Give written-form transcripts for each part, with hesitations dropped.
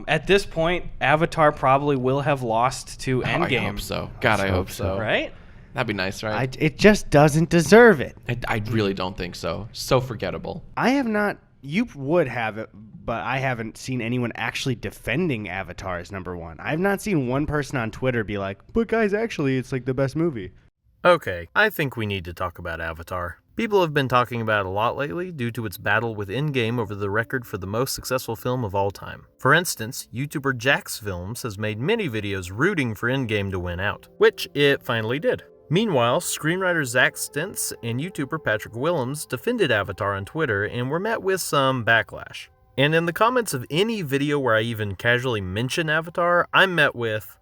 At this point, Avatar probably will have lost to Endgame. I hope so. God, I hope so. Right? That'd be nice, right? It just doesn't deserve it. I really don't think so. So forgettable. I have not. You would have it, but I haven't seen anyone actually defending Avatar as number one. I've not seen one person on Twitter be like, but guys, actually, it's like the best movie. Okay, I think we need to talk about Avatar. People have been talking about it a lot lately due to its battle with Endgame over the record for the most successful film of all time. For instance, YouTuber Jax Films has made many videos rooting for Endgame to win out, which it finally did. Meanwhile, screenwriter Zach Stentz and YouTuber Patrick Willems defended Avatar on Twitter and were met with some backlash. And in the comments of any video where I even casually mention Avatar, I'm met with...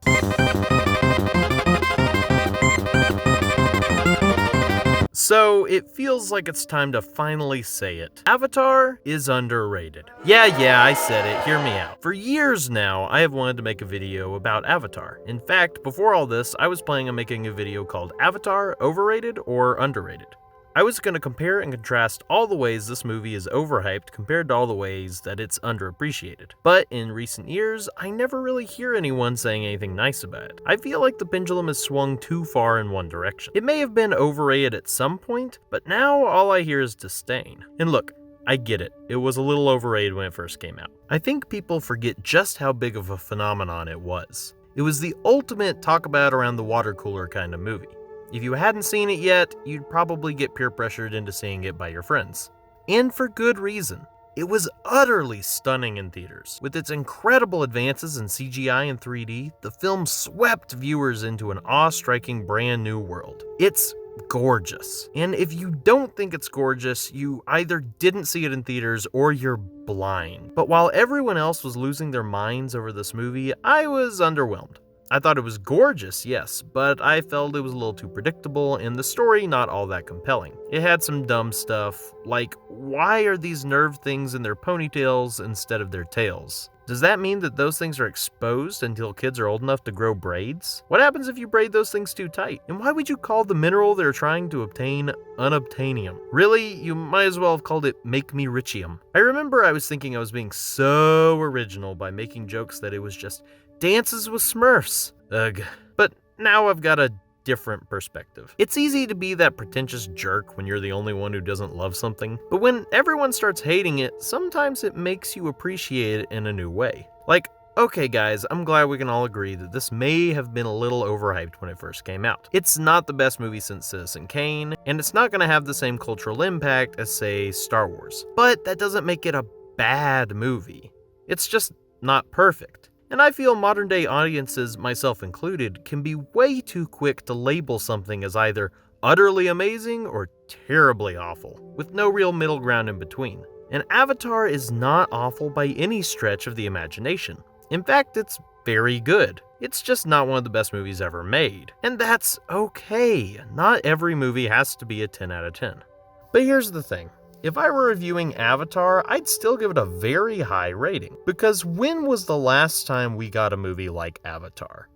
So it feels like it's time to finally say it. Avatar is underrated. Yeah, I said it, hear me out. For years now, I have wanted to make a video about Avatar. In fact, before all this, I was planning on making a video called Avatar, Overrated or Underrated. I was going to compare and contrast all the ways this movie is overhyped compared to all the ways that it's underappreciated. But in recent years, I never really hear anyone saying anything nice about it. I feel like the pendulum has swung too far in one direction. It may have been overrated at some point, but now all I hear is disdain. And look, I get it. It was a little overrated when it first came out. I think people forget just how big of a phenomenon it was. It was the ultimate talk about around the water cooler kind of movie. If you hadn't seen it yet, you'd probably get peer pressured into seeing it by your friends. And for good reason. It was utterly stunning in theaters. With its incredible advances in CGI and 3D, the film swept viewers into an awe-striking brand new world. It's gorgeous. And if you don't think it's gorgeous, you either didn't see it in theaters or you're blind. But while everyone else was losing their minds over this movie, I was underwhelmed. I thought it was gorgeous, yes, but I felt it was a little too predictable and the story not all that compelling. It had some dumb stuff, like why are these nerve things in their ponytails instead of their tails? Does that mean that those things are exposed until kids are old enough to grow braids? What happens if you braid those things too tight? And why would you call the mineral they're trying to obtain unobtainium? Really, you might as well have called it make me richium. I remember I was thinking I was being so original by making jokes that it was just dances with Smurfs. Ugh. But now I've got a different perspective. It's easy to be that pretentious jerk when you're the only one who doesn't love something, but when everyone starts hating it, sometimes it makes you appreciate it in a new way. Like, okay guys, I'm glad we can all agree that this may have been a little overhyped when it first came out. It's not the best movie since Citizen Kane, and it's not going to have the same cultural impact as, say, Star Wars. But that doesn't make it a bad movie. It's just not perfect. And I feel modern day audiences, myself included, can be way too quick to label something as either utterly amazing or terribly awful, with no real middle ground in between. And Avatar is not awful by any stretch of the imagination. In fact, it's very good. It's just not one of the best movies ever made. And that's okay. Not every movie has to be a 10 out of 10. But here's the thing. If I were reviewing Avatar, I'd still give it a very high rating. Because when was the last time we got a movie like Avatar?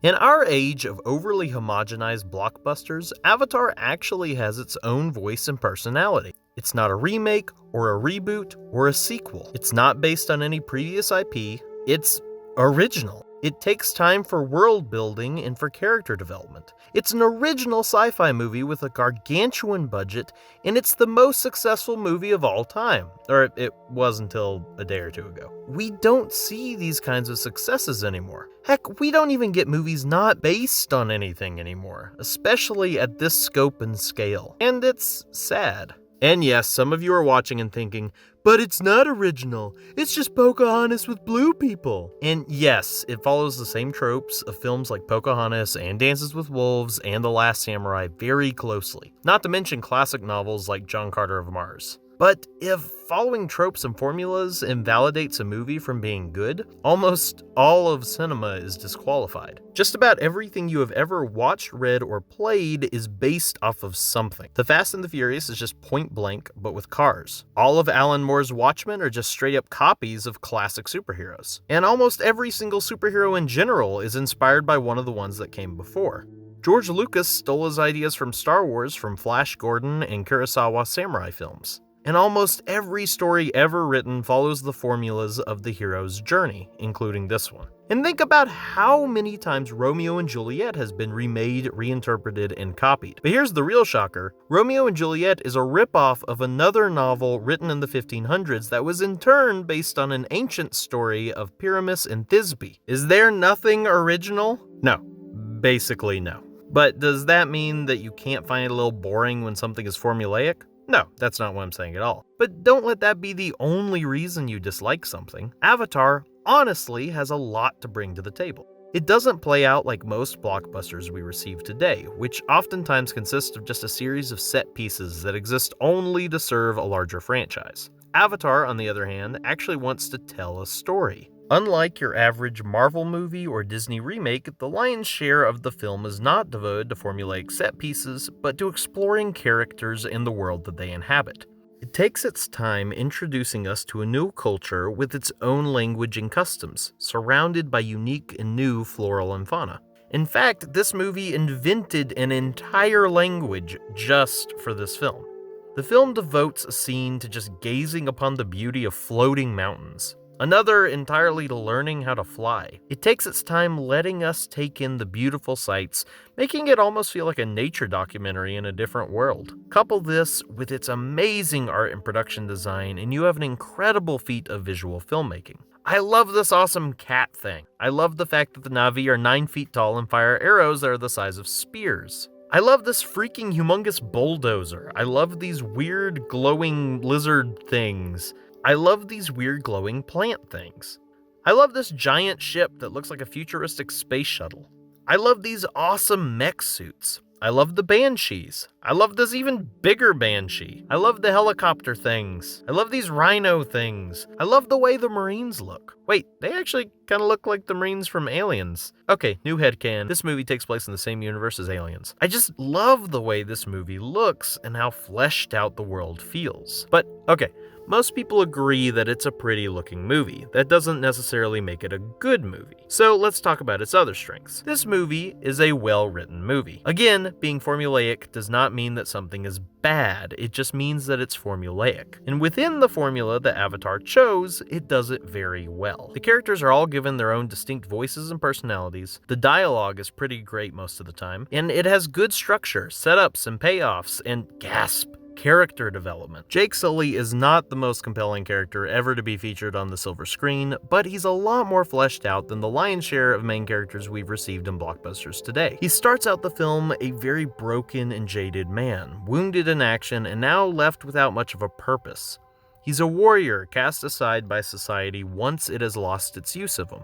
In our age of overly homogenized blockbusters, Avatar actually has its own voice and personality. It's not a remake, or a reboot, or a sequel. It's not based on any previous IP. It's original. It takes time for world building and for character development. It's an original sci-fi movie with a gargantuan budget, and it's the most successful movie of all time. Or it was until a day or two ago. We don't see these kinds of successes anymore. Heck, we don't even get movies not based on anything anymore, especially at this scope and scale. And it's sad. And yes, some of you are watching and thinking, but it's not original. It's just Pocahontas with blue people. And yes, it follows the same tropes of films like Pocahontas and Dances with Wolves and The Last Samurai very closely. Not to mention classic novels like John Carter of Mars. But if following tropes and formulas invalidates a movie from being good, almost all of cinema is disqualified. Just about everything you have ever watched, read, or played is based off of something. The Fast and the Furious is just Point Blank, but with cars. All of Alan Moore's Watchmen are just straight up copies of classic superheroes. And almost every single superhero in general is inspired by one of the ones that came before. George Lucas stole his ideas from Star Wars from Flash Gordon and Kurosawa samurai films. and almost every story ever written follows the formulas of the hero's journey, including this one. And think about how many times Romeo and Juliet has been remade, reinterpreted, and copied. But here's the real shocker. Romeo and Juliet is a ripoff of another novel written in the 1500s that was in turn based on an ancient story of Pyramus and Thisbe. Is there nothing original? No. Basically no. But does that mean that you can't find it a little boring when something is formulaic? No, that's not what I'm saying at all. But don't let that be the only reason you dislike something. Avatar honestly has a lot to bring to the table. It doesn't play out like most blockbusters we receive today, which oftentimes consist of just a series of set pieces that exist only to serve a larger franchise. Avatar, on the other hand, actually wants to tell a story. Unlike your average Marvel movie or Disney remake, the lion's share of the film is not devoted to formulaic set pieces, but to exploring characters and the world that they inhabit. It takes its time introducing us to a new culture with its own language and customs, surrounded by unique and new floral and fauna. In fact, this movie invented an entire language just for this film. The film devotes a scene to just gazing upon the beauty of floating mountains. Another entirely to learning how to fly. It takes its time letting us take in the beautiful sights, making it almost feel like a nature documentary in a different world. Couple this with its amazing art and production design, and you have an incredible feat of visual filmmaking. I love this awesome cat thing. I love the fact that the Na'vi are 9 feet tall and fire arrows that are the size of spears. I love this freaking humongous bulldozer. I love these weird glowing lizard things. I love these weird glowing plant things. I love this giant ship that looks like a futuristic space shuttle. I love these awesome mech suits. I love the banshees. I love this even bigger banshee. I love the helicopter things. I love these rhino things. I love the way the Marines look. Wait, they actually kind of look like the Marines from Aliens. Okay, new headcanon. This movie takes place in the same universe as Aliens. I just love the way this movie looks and how fleshed out the world feels. But, okay. Most people agree that it's a pretty looking movie. That doesn't necessarily make it a good movie. So let's talk about its other strengths. This movie is a well-written movie. Again, being formulaic does not mean that something is bad, it just means that it's formulaic. And within the formula that Avatar chose, it does it very well. The characters are all given their own distinct voices and personalities, the dialogue is pretty great most of the time, and it has good structure, setups and payoffs, and gasp, character development. Jake Sully is not the most compelling character ever to be featured on the silver screen, but he's a lot more fleshed out than the lion's share of main characters we've received in blockbusters today. He starts out the film a very broken and jaded man, wounded in action and now left without much of a purpose. He's a warrior cast aside by society once it has lost its use of him,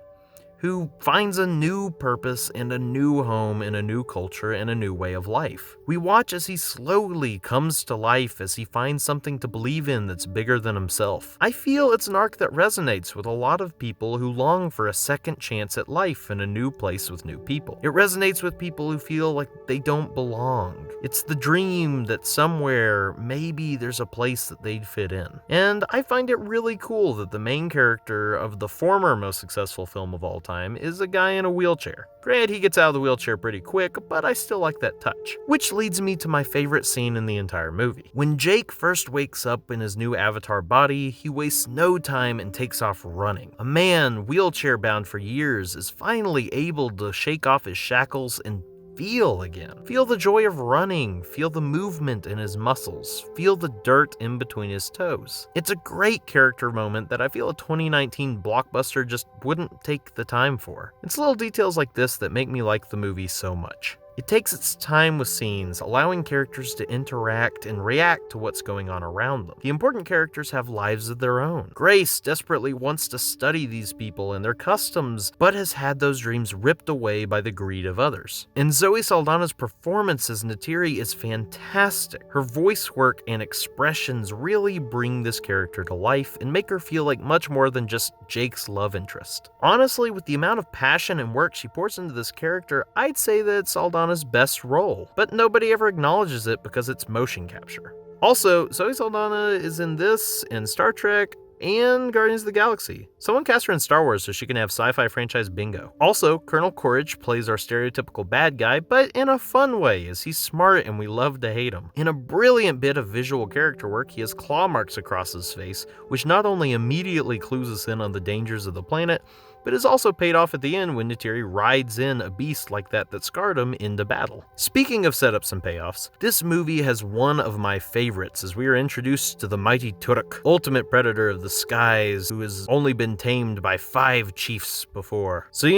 who finds a new purpose and a new home in a new culture and a new way of life. We watch as he slowly comes to life as he finds something to believe in that's bigger than himself. I feel it's an arc that resonates with a lot of people who long for a second chance at life in a new place with new people. It resonates with people who feel like they don't belong. It's the dream that somewhere, maybe there's a place that they'd fit in. And I find it really cool that the main character of the former most successful film of all time is a guy in a wheelchair. Granted, he gets out of the wheelchair pretty quick, but I still like that touch. Which leads me to my favorite scene in the entire movie. When Jake first wakes up in his new avatar body, he wastes no time and takes off running. A man, wheelchair bound for years, is finally able to shake off his shackles and feel again. Feel the joy of running, feel the movement in his muscles, feel the dirt in between his toes. It's a great character moment that I feel a 2019 blockbuster just wouldn't take the time for. It's little details like this that make me like the movie so much. It takes its time with scenes, allowing characters to interact and react to what's going on around them. The important characters have lives of their own. Grace desperately wants to study these people and their customs, but has had those dreams ripped away by the greed of others. And Zoe Saldana's performance as Neytiri is fantastic. Her voice work and expressions really bring this character to life and make her feel like much more than just Jake's love interest. Honestly, with the amount of passion and work she pours into this character, I'd say that it's Saldana's best role, but nobody ever acknowledges it because it's motion capture. Also, Zoe Saldana is in this, and Star Trek, and Guardians of the Galaxy. Someone cast her in Star Wars so she can have sci-fi franchise bingo. Also, Colonel Quaritch plays our stereotypical bad guy, but in a fun way, as he's smart and we love to hate him. In a brilliant bit of visual character work, he has claw marks across his face, which not only immediately clues us in on the dangers of the planet, but is also paid off at the end when Neytiri rides in a beast like that scarred him into battle. Speaking of setups and payoffs, this movie has one of my favorites as we are introduced to the mighty Turok, ultimate predator of the skies who has only been tamed by 5 chiefs before. So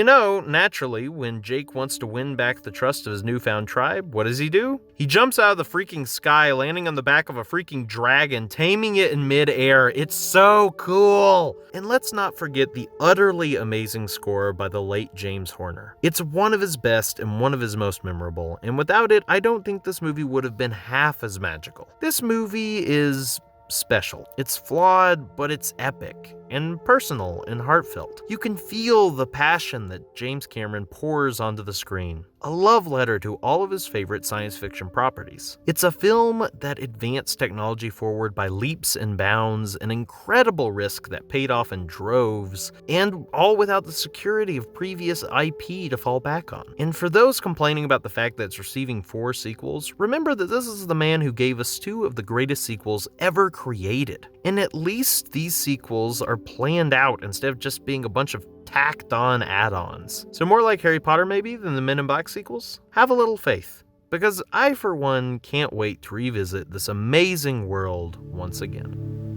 naturally, when Jake wants to win back the trust of his newfound tribe, what does he do? He jumps out of the freaking sky, landing on the back of a freaking dragon, taming it in mid-air. It's so cool! And let's not forget the utterly amazing score by the late James Horner. It's one of his best and one of his most memorable, and without it, I don't think this movie would have been half as magical. This movie is special. It's flawed, but it's epic and personal and heartfelt. You can feel the passion that James Cameron pours onto the screen. A love letter to all of his favorite science fiction properties. It's a film that advanced technology forward by leaps and bounds, an incredible risk that paid off in droves, and all without the security of previous IP to fall back on. And for those complaining about the fact that it's receiving 4 sequels, remember that this is the man who gave us 2 of the greatest sequels ever created. And at least these sequels are planned out instead of just being a bunch of tacked on add-ons. So more like Harry Potter maybe than the Men in Black sequels? Have a little faith, because I for one can't wait to revisit this amazing world once again.